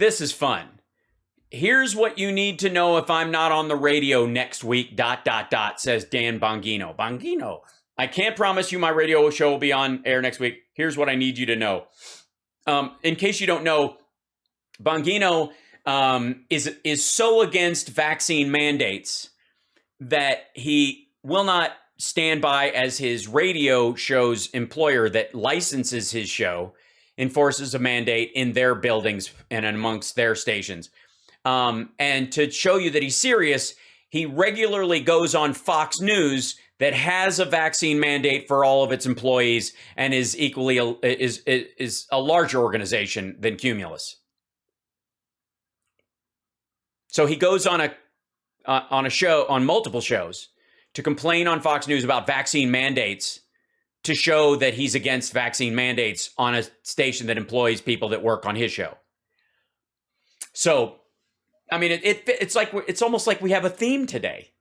This is fun. Here's what you need to know if I'm not on the radio next week, ... says Dan Bongino. Bongino, I can't promise you my radio show will be on air next week. Here's what I need you to know. In case you don't know, Bongino is so against vaccine mandates that he will not stand by as his radio show's employer that licenses his show enforces a mandate in their buildings and amongst their stations. And to show you that he's serious, he regularly goes on Fox News that has a vaccine mandate for all of its employees and is equally is a larger organization than Cumulus. So he goes on a show, on multiple shows, to complain on Fox News about vaccine mandates to show that he's against vaccine mandates on a station that employs people that work on his show. So, I mean, it's almost like we have a theme today.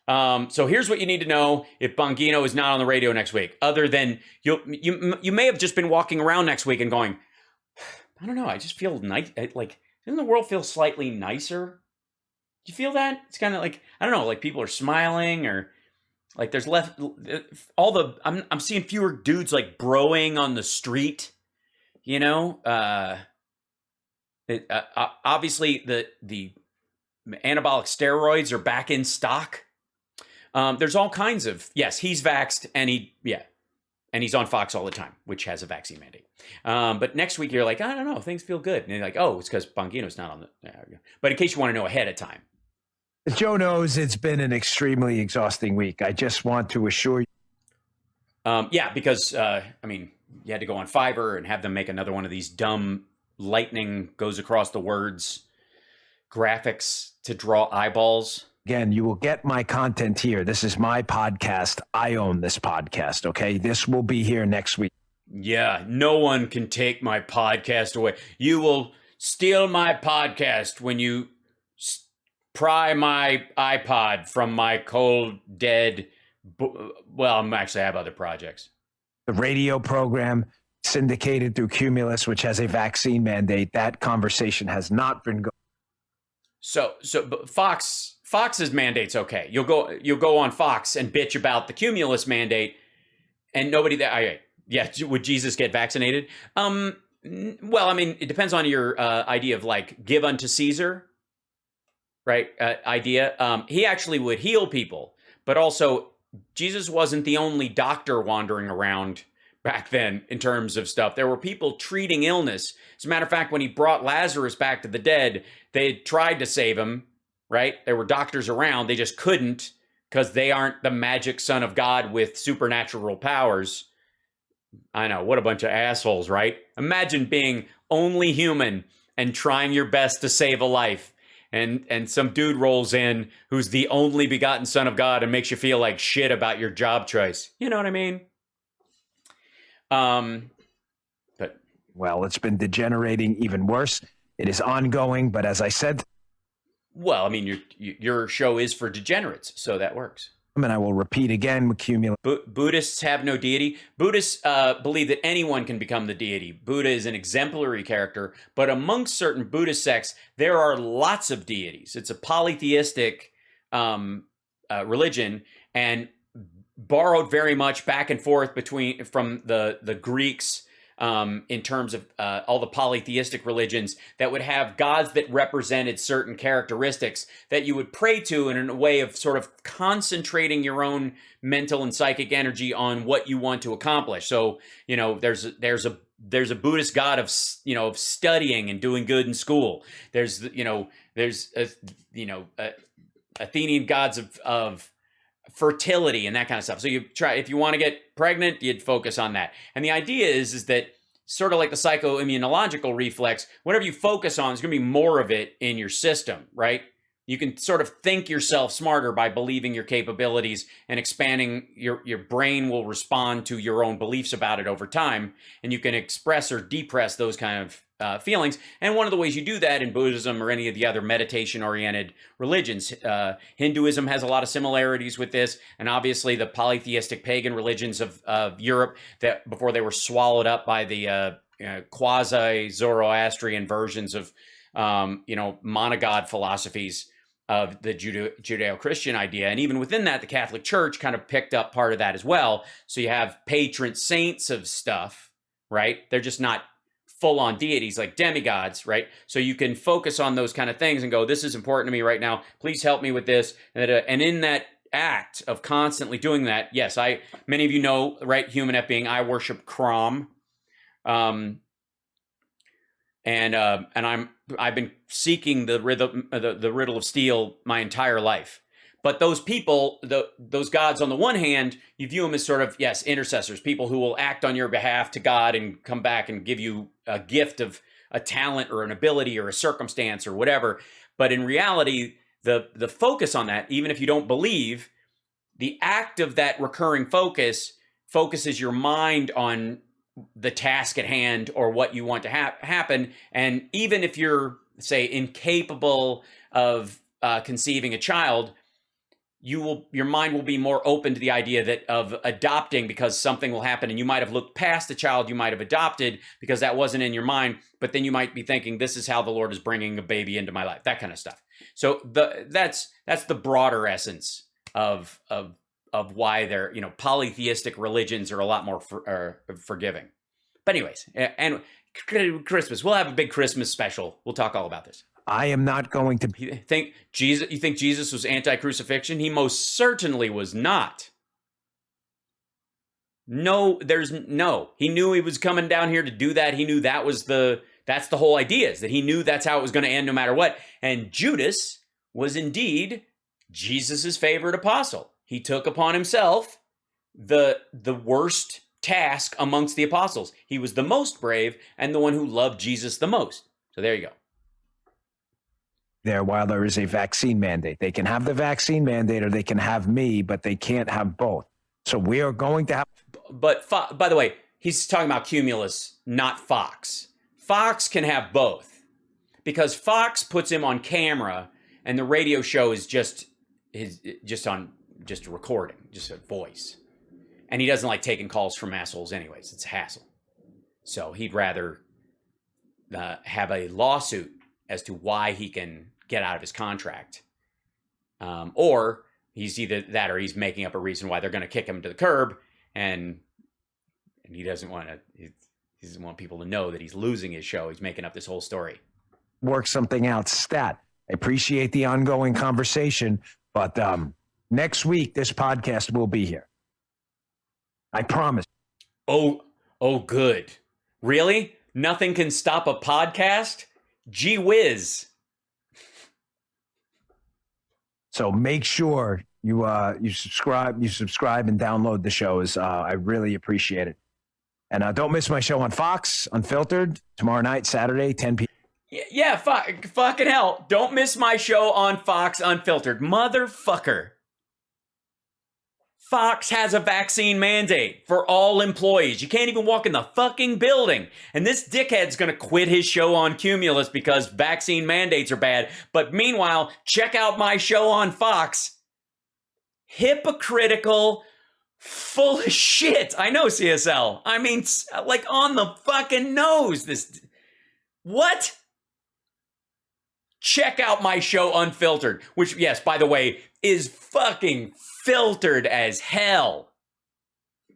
So here's what you need to know if Bongino is not on the radio next week. Other than you may have just been walking around next week and going, I don't know, I just feel nice. Like, doesn't the world feel slightly nicer? Do you feel that? It's kind of like, I don't know, like people are smiling, or like there's I'm seeing fewer dudes like broing on the street, you know? Obviously the anabolic steroids are back in stock. There's all kinds of, yes, he's vaxxed and he's on Fox all the time, which has a vaccine mandate. But next week you're like, I don't know, things feel good. And you're like, oh, it's because Bongino's not on the, but in case you want to know ahead of time. As Joe knows, it's been an extremely exhausting week. I just want to assure you. Because, I mean, you had to go on Fiverr and have them make another one of these dumb lightning goes across the words graphics to draw eyeballs. Again, you will get my content here. This is my podcast. I own this podcast, okay? This will be here next week. Yeah, no one can take my podcast away. You will steal my podcast when you pry my iPod from my cold, dead... Well, I have other projects. The radio program syndicated through Cumulus, which has a vaccine mandate, that conversation has not been going. But Fox's mandate's okay. You'll go on Fox and bitch about the Cumulus mandate, and nobody there. Yeah, would Jesus get vaccinated? Well, I mean, it depends on your idea of like give unto Caesar, right? Idea. He actually would heal people, but also Jesus wasn't the only doctor wandering around back then in terms of stuff. There were people treating illness. As a matter of fact, when he brought Lazarus back to the dead, they tried to save him, right? There were doctors around. They just couldn't because they aren't the magic son of God with supernatural powers. I know, what a bunch of assholes, right? Imagine being only human and trying your best to save a life. And some dude rolls in who's the only begotten son of God and makes you feel like shit about your job choice. You know what I mean? But well, it's been degenerating even worse. It is ongoing, but as I said, well, I mean, your show is for degenerates, so that works. And I will repeat again, Cumulus. Buddhists have no deity. Buddhists believe that anyone can become the deity. Buddha is an exemplary character, but amongst certain Buddhist sects, there are lots of deities. It's a polytheistic religion, and borrowed very much back and forth from the Greeks in terms of all the polytheistic religions that would have gods that represented certain characteristics that you would pray to in a way of sort of concentrating your own mental and psychic energy on what you want to accomplish. So, you know, there's a Buddhist god of studying and doing good in school. There's Athenian gods of fertility and that kind of stuff. So if you want to get pregnant, you'd focus on that. And the idea is that sort of like the psychoimmunological reflex, whatever you focus on, there's going to be more of it in your system, right? You can sort of think yourself smarter by believing your capabilities, and expanding your brain will respond to your own beliefs about it over time. And you can express or depress those kind of feelings. And one of the ways you do that in Buddhism or any of the other meditation-oriented religions, Hinduism has a lot of similarities with this, and obviously the polytheistic pagan religions of Europe that before they were swallowed up by the quasi-Zoroastrian versions of monogod philosophies of the Judeo-Christian idea. And even within that, the Catholic Church kind of picked up part of that as well. So you have patron saints of stuff, right? They're just not full-on deities like demigods, right? So you can focus on those kind of things and go, this is important to me right now. Please help me with this. And in that act of constantly doing that, yes, many of you know, right, Human F being, I worship Crom. I've been seeking the riddle of steel my entire life. But those people, those gods, on the one hand, you view them as sort of, yes, intercessors, people who will act on your behalf to God and come back and give you a gift of a talent or an ability or a circumstance or whatever. But in reality, the focus on that, even if you don't believe, the act of that recurring focus focuses your mind on the task at hand or what you want to happen. And even if you're, say, incapable of conceiving a child, your mind will be more open to the idea of adopting, because something will happen and you might have looked past the child you might have adopted because that wasn't in your mind, but then you might be thinking, this is how the Lord is bringing a baby into my life, that kind of stuff. So that's the broader essence of why they're, polytheistic religions are a lot more forgiving. But anyways, and Christmas, we'll have a big Christmas special. We'll talk all about this. I am not going to You think Jesus was anti-crucifixion? He most certainly was not. No, he knew he was coming down here to do that. He knew that's the whole idea, is that he knew that's how it was going to end no matter what. And Judas was indeed Jesus's favorite apostle. He took upon himself the worst task amongst the apostles. He was the most brave and the one who loved Jesus the most. So there you go. there while there is a vaccine mandate. They can have the vaccine mandate or they can have me, but they can't have both. So we are going to have... But by the way, he's talking about Cumulus, not Fox. Fox can have both because Fox puts him on camera and the radio show is just a recording, just a voice. And he doesn't like taking calls from assholes anyways. It's a hassle. So he'd rather have a lawsuit as to why he can get out of his contract. Or he's either that or he's making up a reason why they're going to kick him to the curb. And he doesn't want people to know that he's losing his show. He's making up this whole story. Work something out stat. I appreciate the ongoing conversation, but next week, this podcast will be here. I promise. Oh, good. Really? Nothing can stop a podcast? Gee whiz. So make sure you subscribe and download the shows. I really appreciate it. And don't miss my show on Fox Unfiltered tomorrow night, Saturday, 10 p.m. Yeah, fucking hell. Don't miss my show on Fox Unfiltered. Motherfucker. Fox has a vaccine mandate for all employees. You can't even walk in the fucking building. And this dickhead's going to quit his show on Cumulus because vaccine mandates are bad. But meanwhile, check out my show on Fox. Hypocritical, full of shit. I know, CSL. I mean, like on the fucking nose. What? Check out my show Unfiltered, which, yes, by the way, is fucking filtered as hell.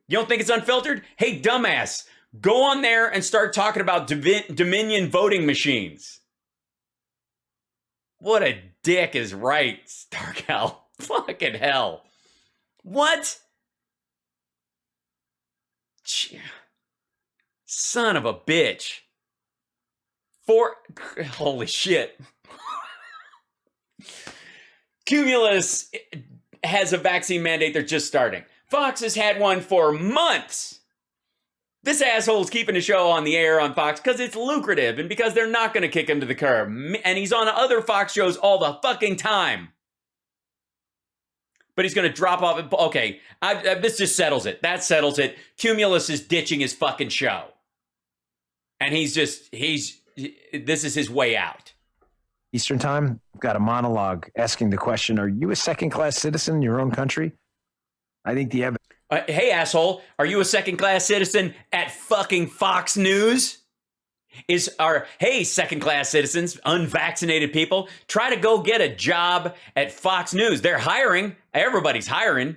You don't think it's unfiltered? Hey, dumbass, go on there and start talking about Dominion voting machines. What a dick is right, Stark Hell. Fucking hell. What? Son of a bitch. Holy shit. Cumulus has a vaccine mandate. They're just starting. Fox has had one for months. This asshole's keeping the show on the air on Fox because it's lucrative and because they're not going to kick him to the curb. And he's on other Fox shows all the fucking time. But he's going to drop off. Okay, this just settles it. That settles it. Cumulus is ditching his fucking show. And this is his way out. Eastern time, I've got a monologue asking the question, are you a second-class citizen in your own country? I think the evidence... Hey, asshole, are you a second-class citizen at fucking Fox News? hey, second-class citizens, unvaccinated people, try to go get a job at Fox News. They're hiring. Everybody's hiring.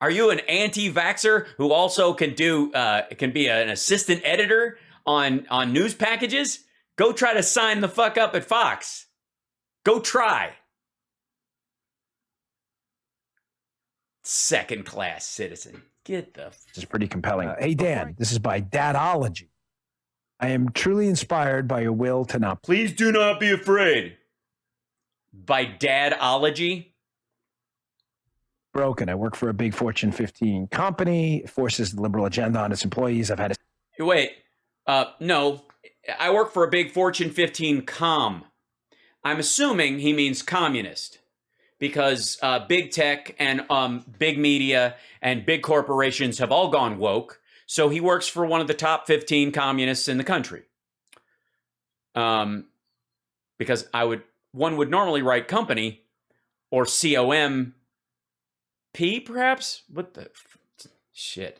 Are you an anti-vaxxer who also can be an assistant editor on news packages? Go try to sign the fuck up at Fox. Go try. Second-class citizen. Get the... This is pretty compelling. Hey, Dan, this is by Dadology. I am truly inspired by your will to not... Please do not be afraid. By Dadology? Broken. I work for a big Fortune 15 company. It forces the liberal agenda on its employees. I've had a... Wait. No. I work for a big Fortune 15 com. I'm assuming he means communist. Because big tech and big media and big corporations have all gone woke. So he works for one of the top 15 communists in the country. Because one would normally write company or COMP, perhaps? What the shit?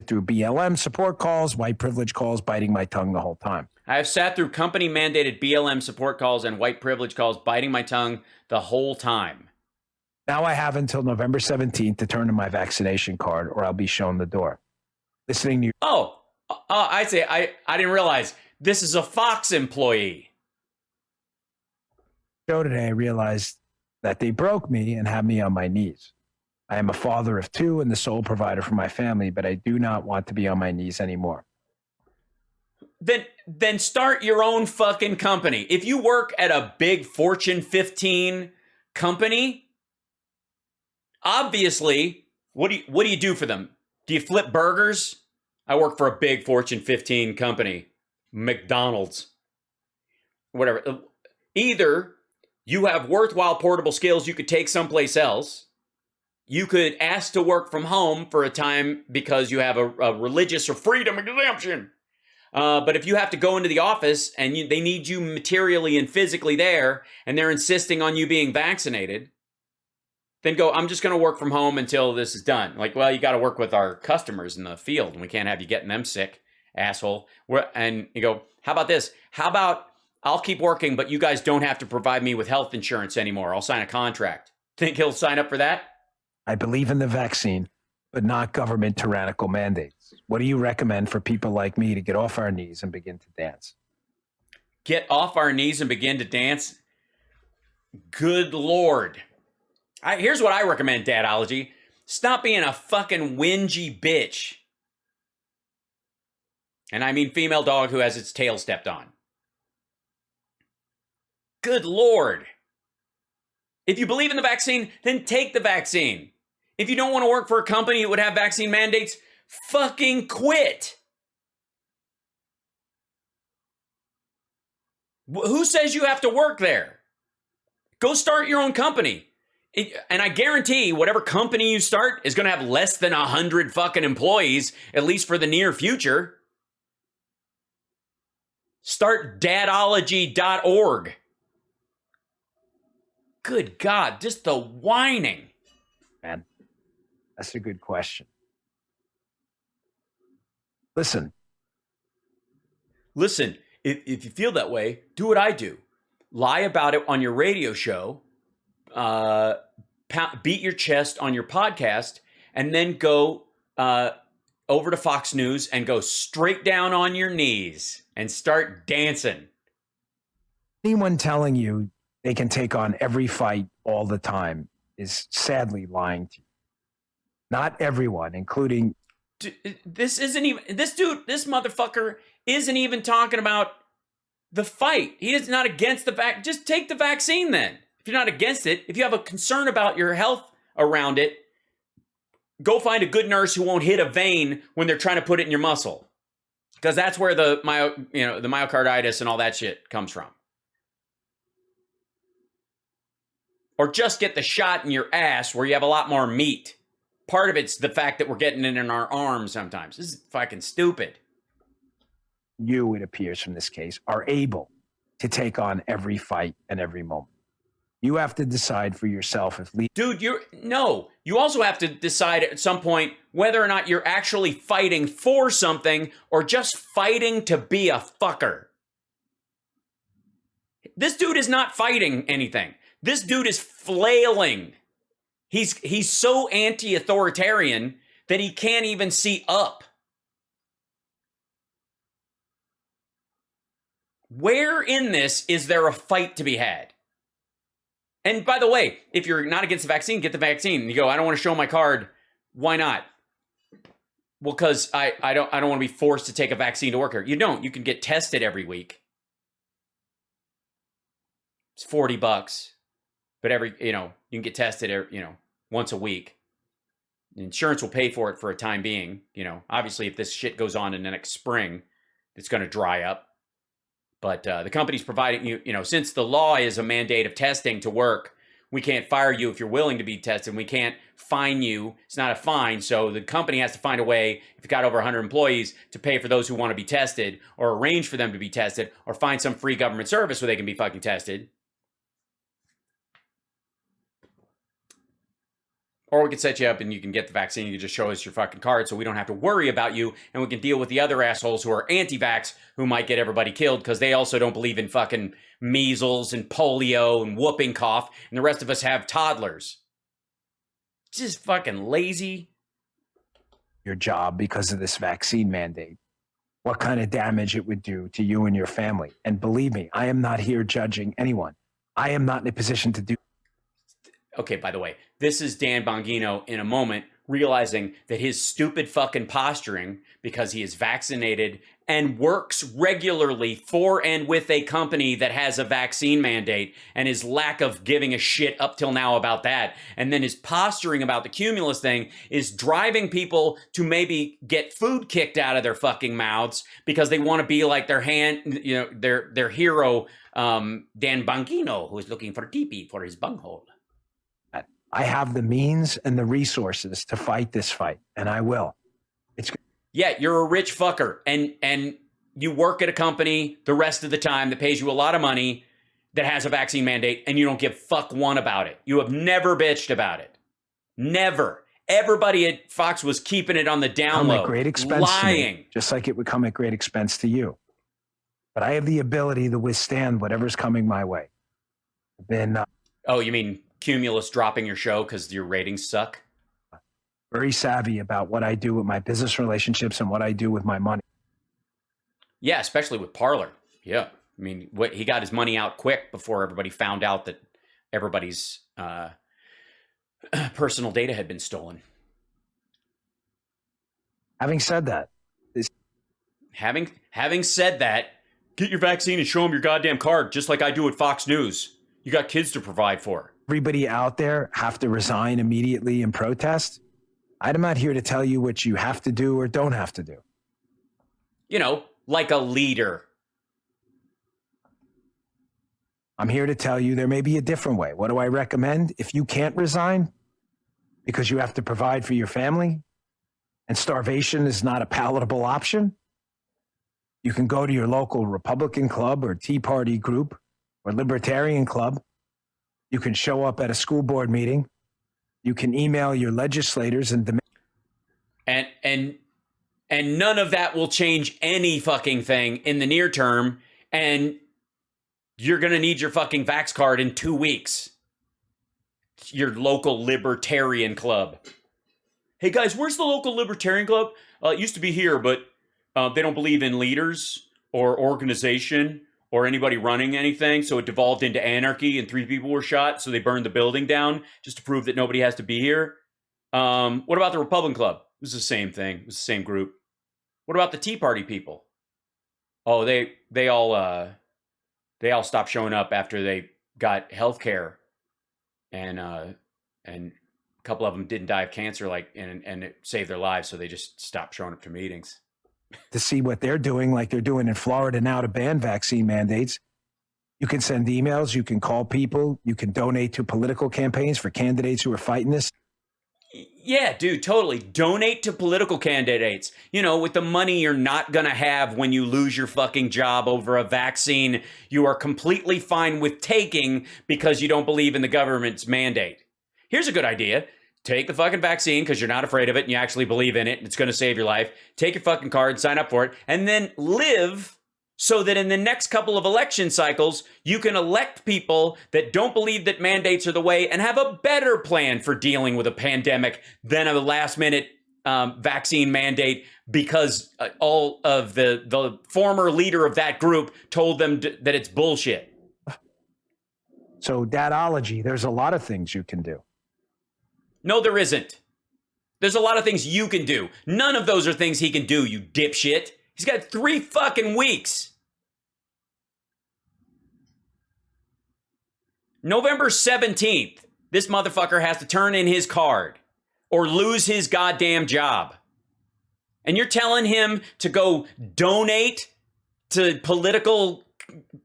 Through BLM support calls, white privilege calls, biting my tongue the whole time. I have sat through company-mandated BLM support calls and white privilege calls, biting my tongue the whole time. Now I have until November 17th to turn in my vaccination card, or I'll be shown the door. Listening to you. I say, I didn't realize this is a Fox employee. Show today, I realized that they broke me and have me on my knees. I am a father of two and the sole provider for my family, but I do not want to be on my knees anymore. Then start your own fucking company. If you work at a big Fortune 15 company, obviously, what do you do for them? Do you flip burgers? I work for a big Fortune 15 company, McDonald's, whatever. Either you have worthwhile portable skills you could take someplace else. You could ask to work from home for a time because you have a religious or freedom exemption. But if you have to go into the office and they need you materially and physically there, and they're insisting on you being vaccinated, then go, I'm just going to work from home until this is done. Like, well, you got to work with our customers in the field, and we can't have you getting them sick, asshole. And you go, how about this? How about I'll keep working, but you guys don't have to provide me with health insurance anymore. I'll sign a contract. Think he'll sign up for that? I believe in the vaccine, but not government tyrannical mandates. What do you recommend for people like me to get off our knees and begin to dance? Get off our knees and begin to dance? Good Lord. Here's what I recommend, Dadology. Stop being a fucking whingy bitch. And I mean female dog who has its tail stepped on. Good Lord. If you believe in the vaccine, then take the vaccine. If you don't want to work for a company that would have vaccine mandates, fucking quit. Who says you have to work there? Go start your own company. And I guarantee whatever company you start is going to have less than 100 fucking employees, at least for the near future. Start dadology.org. Good God, just the whining. Man, that's a good question. Listen, if you feel that way, do what I do. Lie about it on your radio show, beat your chest on your podcast, and then go over to Fox News and go straight down on your knees and start dancing. Anyone telling you they can take on every fight all the time is sadly lying to you. Not everyone, including... This motherfucker isn't even talking about the fight. He is not against the vaccine. Just take the vaccine then. If you're not against it, if you have a concern about your health around it, go find a good nurse who won't hit a vein when they're trying to put it in your muscle. Because that's where the myocarditis and all that shit comes from. Or just get the shot in your ass where you have a lot more meat. Part of it's the fact that we're getting it in our arms sometimes. This is fucking stupid. You, it appears from this case, are able to take on every fight and every moment. You have to decide for yourself if Dude, you also have to decide at some point whether or not you're actually fighting for something or just fighting to be a fucker. This dude is not fighting anything. This dude is flailing. He's so anti-authoritarian that he can't even see up. Where in this is there a fight to be had? And by the way, if you're not against the vaccine, get the vaccine. You go, I don't want to show my card. Why not? Well, because I don't want to be forced to take a vaccine to work here. You don't. You can get tested every week. It's $40, but you can get tested, once a week. Insurance will pay for it for a time being. Obviously, if this shit goes on in the next spring, it's going to dry up. But the company's providing since the law is a mandate of testing to work, we can't fire you if you're willing to be tested. We can't fine you. It's not a fine. So the company has to find a way, if you've got over 100 employees, to pay for those who want to be tested or arrange for them to be tested or find some free government service where they can be fucking tested. Or we could set you up and you can get the vaccine. You can just show us your fucking card so we don't have to worry about you. And we can deal with the other assholes who are anti-vax who might get everybody killed because they also don't believe in fucking measles and polio and whooping cough. And the rest of us have toddlers. Just fucking lazy. your job because of this vaccine mandate, what kind of damage it would do to you and your family. And believe me, I am not here judging anyone. I am not in a position to do. Okay, by the way, this is Dan Bongino in a moment realizing that his stupid fucking posturing, because he is vaccinated and works regularly for and with a company that has a vaccine mandate, and his lack of giving a shit up till now about that, and then his posturing about the Cumulus thing is driving people to maybe get food kicked out of their fucking mouths because they want to be like their hero, Dan Bongino, who is looking for DP for his bunghole. I have the means and the resources to fight this fight, and I will. Yeah, you're a rich fucker, and you work at a company the rest of the time that pays you a lot of money that has a vaccine mandate, and you don't give fuck one about it. You have never bitched about it. Never. Everybody at Fox was keeping it on the down low. At great expense lying. To me, just like it would come at great expense to you. But I have the ability to withstand whatever's coming my way. Oh, you mean Cumulus dropping your show because your ratings suck? Very savvy about what I do with my business relationships and what I do with my money. Yeah, especially with Parler. Yeah. I mean, he got his money out quick before everybody found out that everybody's personal data had been stolen. Having said that, having said that, get your vaccine and show them your goddamn card, just like I do at Fox News. You got kids to provide for. Everybody out there have to resign immediately and protest. I'm not here to tell you what you have to do or don't have to do. You know, like a leader. I'm here to tell you there may be a different way. What do I recommend? If you can't resign because you have to provide for your family and starvation is not a palatable option, you can go to your local Republican club or Tea Party group or Libertarian club. You can show up at a school board meeting. You can email your legislators and demand. And none of that will change any fucking thing in the near term. And you're going to need your fucking vax card in 2 weeks. Your local libertarian club. Hey guys, where's the local libertarian club? It used to be here, but they don't believe in leaders or organization or anybody running anything, so it devolved into anarchy and 3 people were shot, so they burned the building down just to prove that nobody has to be here. What about the Republican Club? It was the same thing. It was the same group. What about the Tea Party people? Oh, they all stopped showing up after they got health care, and a couple of them didn't die of cancer, and it saved their lives, so they just stopped showing up to meetings. To see what they're doing, like they're doing in Florida now to ban vaccine mandates. You can send emails, you can call people, you can donate to political campaigns for candidates who are fighting this. Yeah, dude, totally. Donate to political candidates. You know, with the money you're not going to have when you lose your fucking job over a vaccine you are completely fine with taking because you don't believe in the government's mandate. Here's a good idea. Take the fucking vaccine because you're not afraid of it and you actually believe in it and it's going to save your life. Take your fucking card, sign up for it, and then live so that in the next couple of election cycles, you can elect people that don't believe that mandates are the way and have a better plan for dealing with a pandemic than a last minute vaccine mandate because all of the former leader of that group told them that it's bullshit. So, dadology, there's a lot of things you can do. No, there isn't. There's a lot of things you can do. None of those are things he can do, you dipshit. He's got 3 fucking weeks. November 17th, this motherfucker has to turn in his card or lose his goddamn job. And you're telling him to go donate to political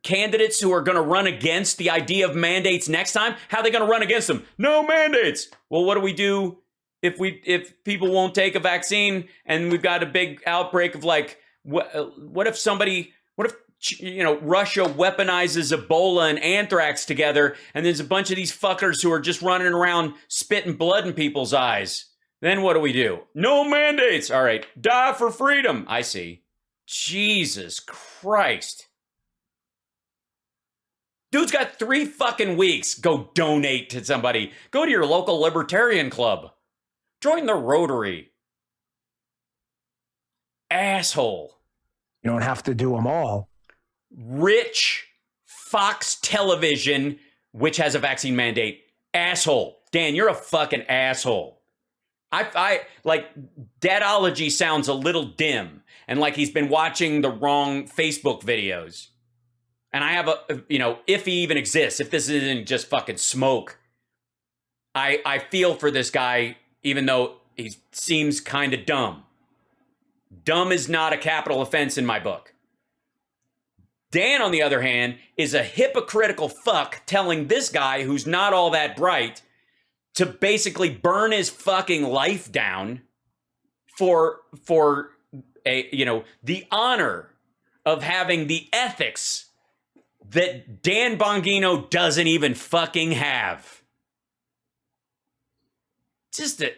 candidates who are going to run against the idea of mandates next time? How are they going to run against them? No mandates. Well, what do we do if people won't take a vaccine and we've got a big outbreak of like, what if Russia weaponizes Ebola and anthrax together and there's a bunch of these fuckers who are just running around spitting blood in people's eyes? Then what do we do? No mandates. All right. Die for freedom. I see. Jesus Christ. Dude's got 3 fucking weeks. Go donate to somebody. Go to your local libertarian club. Join the Rotary. Asshole. You don't have to do them all. Rich Fox Television, which has a vaccine mandate. Asshole. Dan, you're a fucking asshole. I like, dadology sounds a little dim and like he's been watching the wrong Facebook videos. And I have if he even exists, if this isn't just fucking smoke, I feel for this guy, even though he seems kind of dumb. Dumb is not a capital offense in my book. Dan, on the other hand, is a hypocritical fuck telling this guy who's not all that bright to basically burn his fucking life down for the honor of having the ethics that Dan Bongino doesn't even fucking have.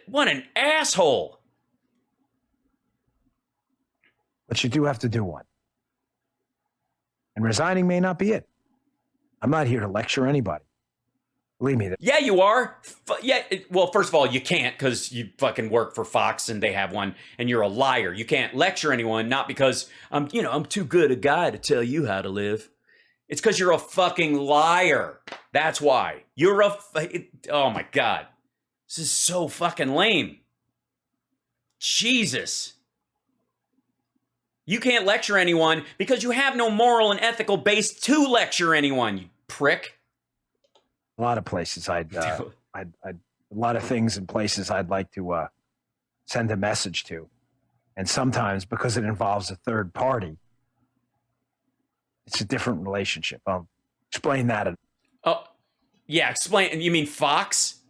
What an asshole. But you do have to do one. And resigning may not be it. I'm not here to lecture anybody. Believe me. Yeah, you are. Well, first of all, you can't because you fucking work for Fox and they have one and you're a liar. You can't lecture anyone, not because I'm too good a guy to tell you how to live. It's because you're a fucking liar. That's why. Oh my God. This is so fucking lame. Jesus. You can't lecture anyone because you have no moral and ethical base to lecture anyone, you prick. A lot of places a lot of things and places I'd like to send a message to. And sometimes because it involves a third party, it's a different relationship. I'll explain that. Oh, yeah, explain. You mean Fox?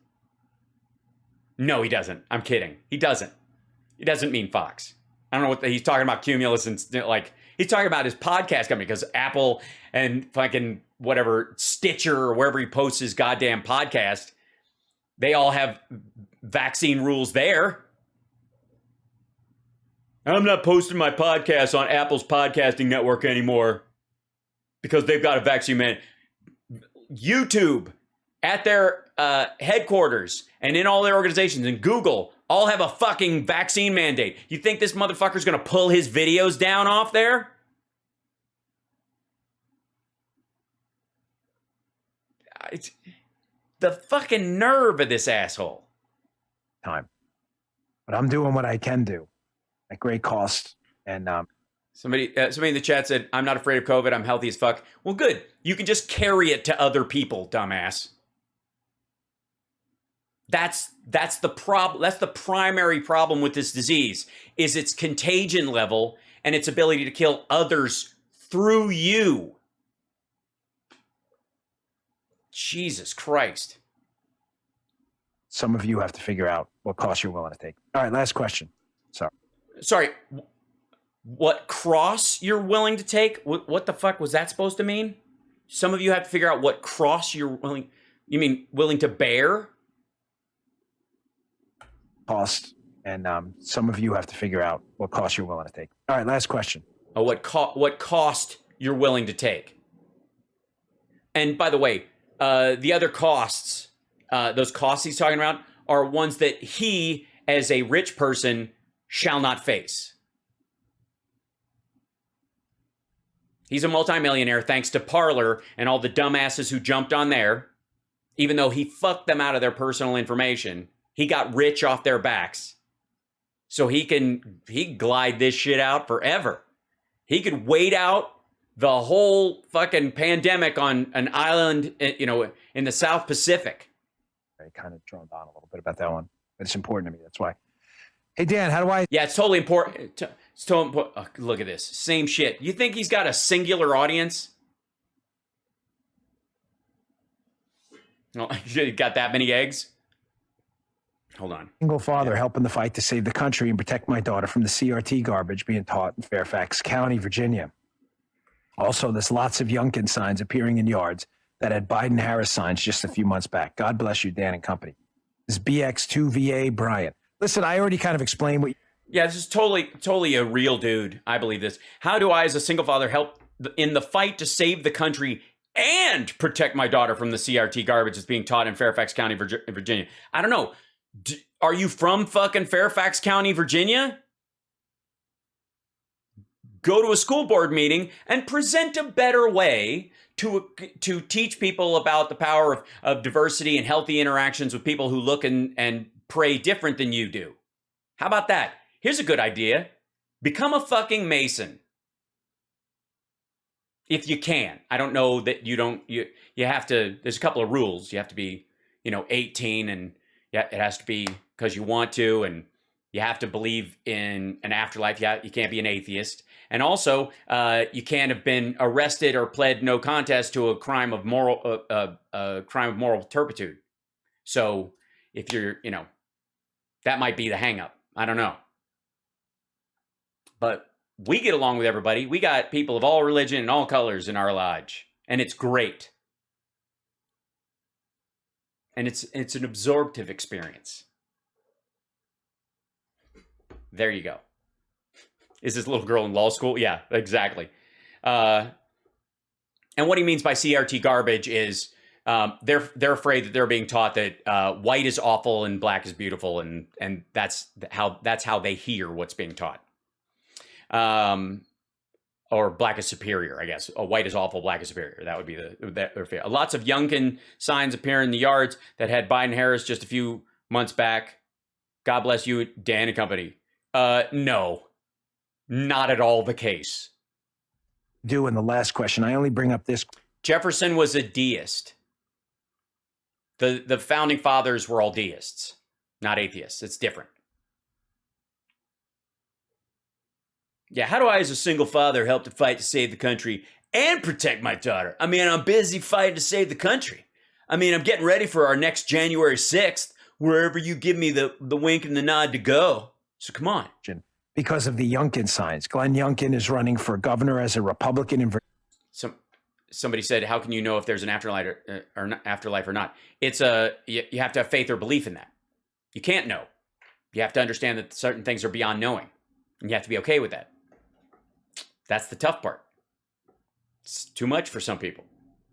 No, he doesn't. I'm kidding. He doesn't. He doesn't mean Fox. I don't know what he's talking about. Cumulus and he's talking about his podcast company because Apple and fucking whatever Stitcher or wherever he posts his goddamn podcast, they all have vaccine rules there. I'm not posting my podcast on Apple's podcasting network anymore because they've got a vaccine mandate. YouTube at their headquarters and in all their organizations and Google all have a fucking vaccine mandate. You think this motherfucker's gonna pull his videos down off there? It's the fucking nerve of this asshole. Time. But I'm doing what I can do at great cost. And somebody in the chat said, I'm not afraid of COVID. I'm healthy as fuck. Well, good. You can just carry it to other people, dumbass. That's the problem. That's the primary problem with this disease is its contagion level and its ability to kill others through you. Jesus Christ. some of you have to figure out what cost you're willing to take. All right, last question. Sorry. What cross you're willing to take? What the fuck was that supposed to mean? Some of you have to figure out what cross you're willing. You mean willing to bear? Cost, and some of you have to figure out what cost you're willing to take. All right, last question. Oh, what cost you're willing to take? And by the way, the other costs, those costs he's talking about, are ones that he, as a rich person, shall not face. He's a multimillionaire thanks to Parler and all the dumbasses who jumped on there. Even though he fucked them out of their personal information, he got rich off their backs. So he glide this shit out forever. He could wait out the whole fucking pandemic on an island, in the South Pacific. I kind of droned on a little bit about that one, but it's important to me. That's why. Hey, Dan, how do I? Yeah, it's totally important. It's totally important. Oh, look at this. Same shit. You think he's got a singular audience? Oh, you got that many eggs? Hold on. Single father helping the fight to save the country and protect my daughter from the CRT garbage being taught in Fairfax County, Virginia. Also, there's lots of Youngkin signs appearing in yards that had Biden-Harris signs just a few months back. God bless you, Dan and company. This is BX2VA Brian. Listen, I already kind of explained what. Yeah, this is totally a real dude. I believe this. How do I, as a single father, help in the fight to save the country and protect my daughter from the CRT garbage that's being taught in Fairfax County, Virginia? I don't know. Are you from fucking Fairfax County, Virginia? Go to a school board meeting and present a better way to teach people about the power of diversity and healthy interactions with people who look and pray different than you do. How about that? Here's a good idea. Become a fucking Mason. If you can. I don't know that you have to, there's a couple of rules. You have to be, 18, and yeah, it has to be because you want to, and you have to believe in an afterlife. Yeah, you can't be an atheist. And also, you can't have been arrested or pled no contest to a crime of moral turpitude. So if you're, that might be the hang up. I don't know. But we get along with everybody. We got people of all religion and all colors in our lodge, and it's great. And it's an absorptive experience. There you go. Is this little girl in law school? Yeah, exactly. And what he means by CRT garbage is they're afraid that they're being taught that white is awful and black is beautiful, and that's how they hear what's being taught. Or black is superior, I guess. White is awful, black is superior. That would be their fear. Lots of Youngkin signs appear in the yards that had Biden-Harris just a few months back. God bless you, Dan and company. No, not at all the case. In the last question, I only bring up this. Jefferson was a deist. The founding fathers were all deists, not atheists. It's different. Yeah, how do I, as a single father, help to fight to save the country and protect my daughter? I mean, I'm busy fighting to save the country. I mean, I'm getting ready for our next January 6th, wherever you give me the wink and the nod to go. So come on. Because of the Youngkin signs. Glenn Youngkin is running for governor as a Republican in Virginia. Somebody said, how can you know if there's an afterlife or not? It's you have to have faith or belief in that. You can't know. You have to understand that certain things are beyond knowing, and you have to be okay with that. That's the tough part. It's too much for some people.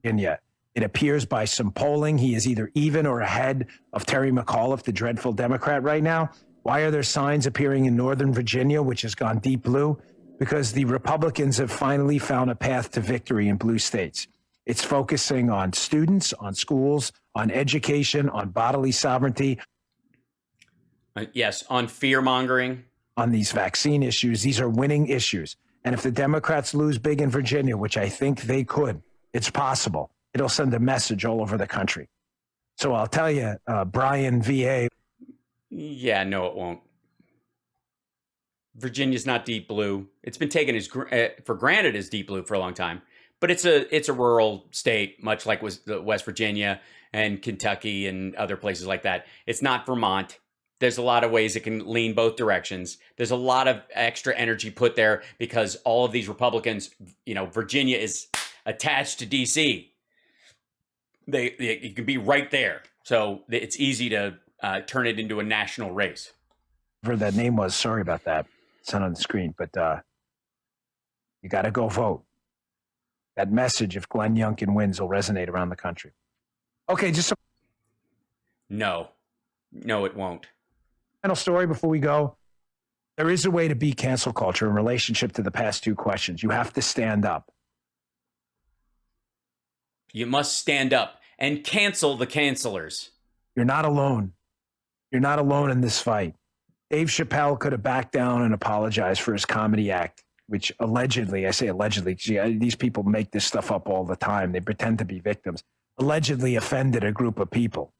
And yet, it appears by some polling he is either even or ahead of Terry McAuliffe, the dreadful Democrat right now. Why are there signs appearing in Northern Virginia, which has gone deep blue? Because the Republicans have finally found a path to victory in blue states. It's focusing on students, on schools, on education, on bodily sovereignty. Yes, on fear-mongering. On these vaccine issues. These are winning issues. And if the Democrats lose big in Virginia, which I think they could, it's possible. It'll send a message all over the country. So I'll tell you, Brian, VA. Yeah, no, it won't. Virginia's not deep blue. It's been taken for granted as deep blue for a long time. but it's a rural state, much like was West Virginia and Kentucky and other places like that. It's not Vermont. There's a lot of ways it can lean both directions. There's a lot of extra energy put there because all of these Republicans, Virginia is attached to DC. It can be right there. So it's easy to turn it into a national race. Whatever that name was, sorry about that. It's not on the screen, but you got to go vote. That message, if Glenn Youngkin wins, will resonate around the country. Okay, just No, it won't. final story before we go. There is a way to beat cancel culture in relationship to the past two questions. You have to stand up. You must stand up and cancel the cancelers. You're not alone. You're not alone in this fight. Dave Chappelle could have backed down and apologized for his comedy act, which allegedly, I say allegedly, these people make this stuff up all the time. They pretend to be victims. Allegedly offended a group of people.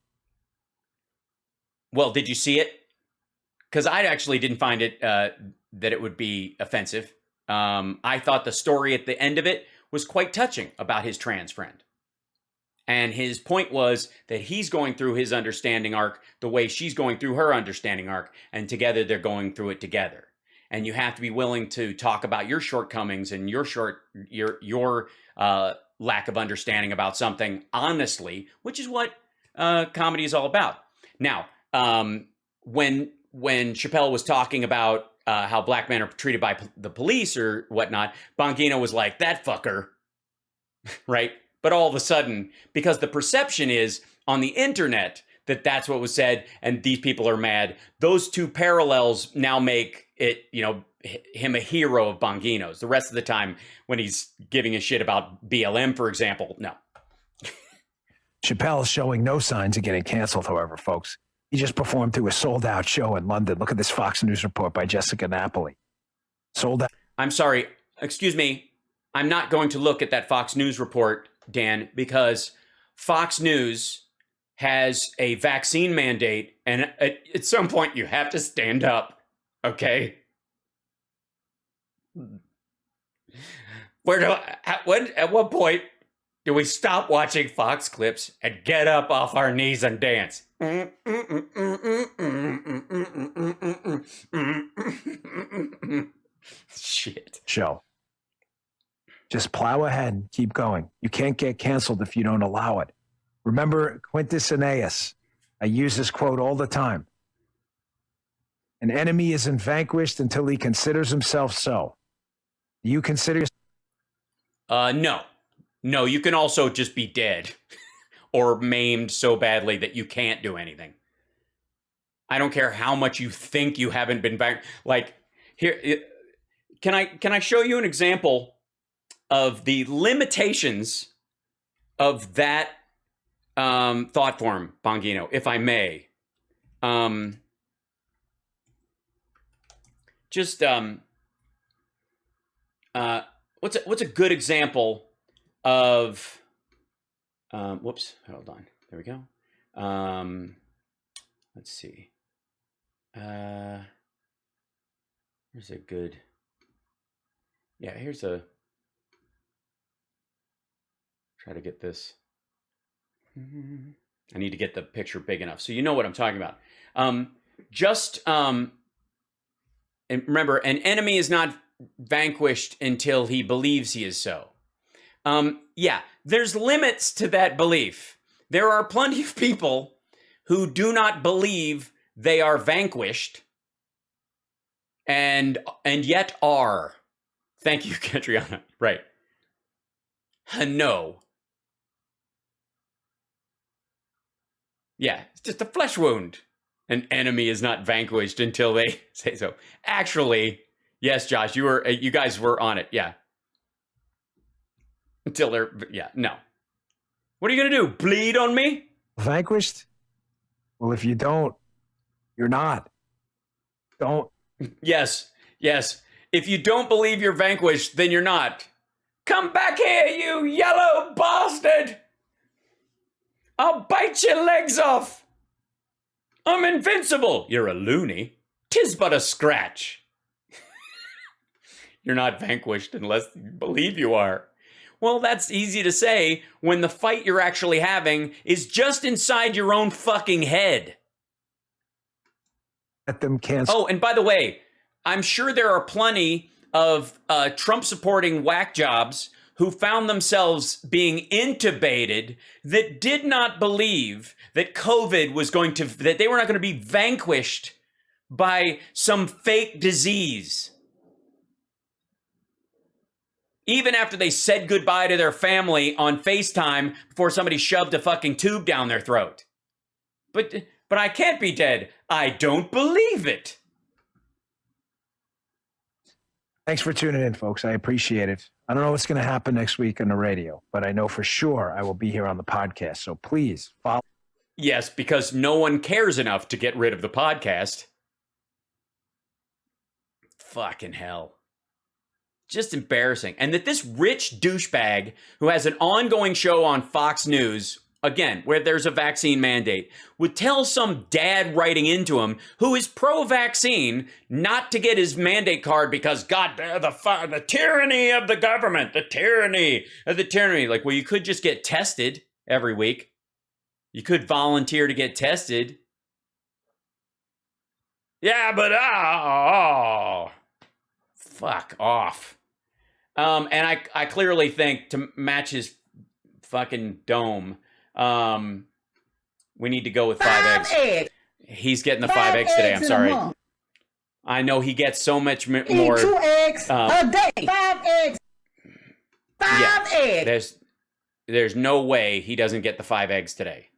Well, did you see it? Because I actually didn't find it that it would be offensive. I thought the story at the end of it was quite touching about his trans friend. And his point was that he's going through his understanding arc the way she's going through her understanding arc, and together they're going through it together. And you have to be willing to talk about your shortcomings and your lack of understanding about something honestly, which is what comedy is all about. Now, when Chappelle was talking about how black men are treated by the police or whatnot, Bongino was like, that fucker, right? But all of a sudden, because the perception is on the internet that that's what was said and these people are mad, those two parallels now make it, him a hero of Bongino's. The rest of the time, when he's giving a shit about BLM, for example, no. Chappelle is showing no signs of getting canceled, however, folks. He just performed to a sold-out show in London. Look at this Fox News report by Jessica Napoli. Sold out. I'm sorry. Excuse me. I'm not going to look at that Fox News report, Dan, because Fox News has a vaccine mandate, and at some point you have to stand up, okay? At what point do we stop watching Fox clips and get up off our knees and dance? Shit. Show. Just plow ahead. Keep going. You can't get canceled if you don't allow it. Remember Quintus Aeneas. I use this quote all the time. An enemy isn't vanquished until he considers himself so. Do you consider yourself? No, you can also just be dead or maimed so badly that you can't do anything. I don't care how much you think you haven't been back. Like, here, can I show you an example of the limitations of that thought form, Bongino, if I may? What's a good example of whoops, hold on, there we go. Let's see, here's a good, here's a, try to get this, I need to get the picture big enough so you know what I'm talking about. And remember, an enemy is not vanquished until he believes he is so. There's limits to that belief. There are plenty of people who do not believe they are vanquished and yet are. Thank you, Catriona. Right. No. Yeah, it's just a flesh wound. An enemy is not vanquished until they say so. Actually, yes, Josh, you guys were on it. Yeah. Until they're, no. What are you going to do? Bleed on me? Vanquished? Well, if you don't, you're not. Don't. Yes. If you don't believe you're vanquished, then you're not. Come back here, you yellow bastard! I'll bite your legs off! I'm invincible! You're a loony. 'Tis but a scratch. You're not vanquished unless you believe you are. Well, that's easy to say when the fight you're actually having is just inside your own fucking head. Let them cancel. Oh, and by the way, I'm sure there are plenty of Trump-supporting whack jobs who found themselves being intubated that did not believe that COVID was that they were not going to be vanquished by some fake disease. Even after they said goodbye to their family on FaceTime before somebody shoved a fucking tube down their throat. But I can't be dead. I don't believe it. Thanks for tuning in, folks. I appreciate it. I don't know what's going to happen next week on the radio, but I know for sure I will be here on the podcast. So please follow. Yes, because no one cares enough to get rid of the podcast. Fucking hell. Just embarrassing. And that this rich douchebag who has an ongoing show on Fox News, again, where there's a vaccine mandate, would tell some dad writing into him who is pro-vaccine not to get his mandate card because, God, the tyranny of the government, the tyranny of the tyranny. Like, well, you could just get tested every week. You could volunteer to get tested. Yeah, but, fuck off. And I clearly think to match his fucking dome, we need to go with 5 eggs. He's getting the 5 eggs today. I'm sorry. I know he gets so much more. 2 eggs a day. 5 eggs. 5 eggs. There's no way he doesn't get the 5 eggs today.